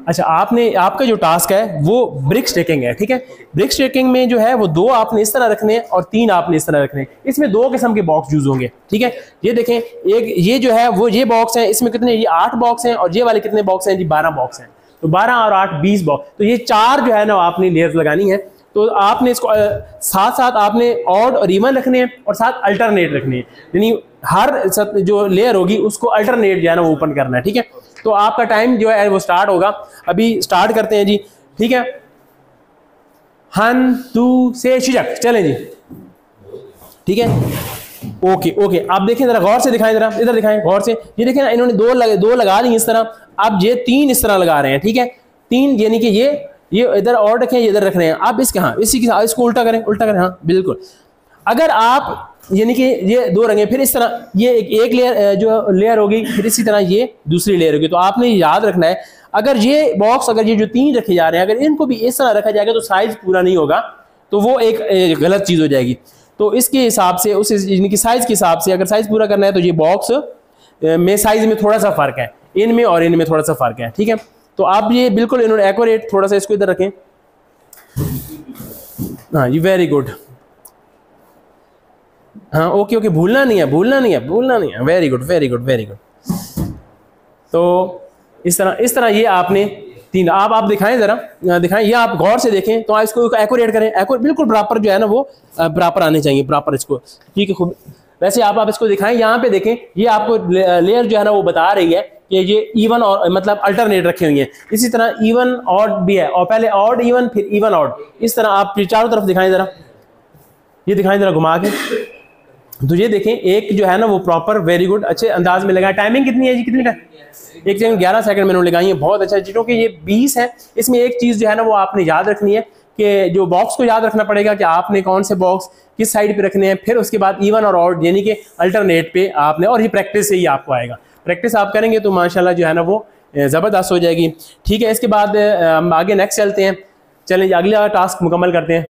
अच्छा, आपका जो टास्क है वो ब्रिक स्टैकिंग है, ठीक है। ब्रिक स्टैकिंग में जो है वो 2 आपने इस तरह रखने हैं और 3 आपने इस तरह रखने हैं। इसमें 2 किस्म के बॉक्स यूज होंगे, ठीक है। ये देखें, एक ये जो है वो ये बॉक्स है, इसमें कितने, ये 8 बॉक्स हैं, और ये वाले कितने बॉक्स हैं जी, 12 बॉक्स हैं। तो 12 और 8 20 बॉक्स, तो ये 4 जो है ना आपने लेयर्स लगानी है। तो आपने इसको साथ साथ आपने ऑड और इवन रखने हैं और साथ अल्टरनेट रखने हैं, यानी हर जो लेयर होगी उसको अल्टरनेट जो है ना वो ओपन करना है, ठीक है। तो आपका टाइम जो है वो स्टार्ट होगा, अभी स्टार्ट करते हैं जी, ठीक है। 1 2 से शिजक, चलें जी, ठीक है। ओके ओके, आप देखें जरा गौर से दिखाएं, जरा इधर दिखाएं गौर से। ये देखें ना, इन्होंने दो लगा दी इस तरह, अब ये 3 इस तरह लगा रहे हैं, ठीक है। 3 यानी कि ये इधर और रखें, ये इधर रख रहे हैं। आप इसके, हाँ इसी के साथ इसको उल्टा करें, उल्टा करें, हाँ बिल्कुल। अगर आप यानी कि ये 2 रंगे, फिर इस तरह ये एक लेयर जो लेयर होगी, फिर इसी तरह ये दूसरी लेयर होगी। तो आपने याद रखना है, अगर ये बॉक्स, अगर ये जो 3 रखे जा रहे हैं, अगर इनको भी इस तरह रखा जाएगा तो साइज पूरा नहीं होगा, तो वो एक गलत चीज़ हो जाएगी। तो इसके हिसाब से, उस इनकी साइज के हिसाब से अगर साइज पूरा करना है तो ये बॉक्स में साइज में थोड़ा सा फर्क है, इनमें और इनमें थोड़ा सा फर्क है, ठीक है। तो आप ये बिल्कुल इन्होंने एक्यूरेट, थोड़ा सा इसको इधर रखें, हाँ ये वेरी गुड, हाँ ओके ओके, भूलना नहीं है, भूलना नहीं है, भूलना नहीं है, very good very good very good. तो इस तरह ये आपने 3, आप दिखाएं जरा, दिखाएं, ये आप गौर से देखें, तो आप इसको एक्यूरेट करें, बिल्कुल बराबर जो है ना वो बराबर आने चाहिए, बराबर इसको, ठीक है खूब। वैसे आप इसको दिखाएं, यहाँ पे देखें, ये आपको लेयर जो है ना वो बता रही है कि ये इवन और मतलब अल्टरनेट रखे हुए हैं। इसी तरह इवन ऑड भी है, और पहले ऑड इवन फिर इवन ऑड, इस तरह आप चारों तरफ दिखाएं जरा, ये दिखाएं जरा घुमा के। तो ये देखें, एक जो है ना वो प्रॉपर, वेरी गुड, अच्छे अंदाज में लगाए। टाइमिंग कितनी है जी, कितनी टाइम, 1 सेकंड 11 सेकंड मैंने लगाई है, बहुत अच्छा। क्योंकि ये 20 है, इसमें एक चीज़ जो है ना वो आपने याद रखनी है कि जो बॉक्स को याद रखना पड़ेगा कि आपने कौन से बॉक्स किस साइड पे रखने हैं, फिर उसके बाद इवन और ऑड यानी कि अल्टरनेट पे आपने, और ये प्रैक्टिस से ही आपको आएगा। प्रैक्टिस आप करेंगे तो माशाल्लाह जो है ना वो ज़बरदस्त हो जाएगी, ठीक है। इसके बाद हम आगे नेक्स्ट चलते हैं, चलें अगला टास्क मुकम्मल करते हैं।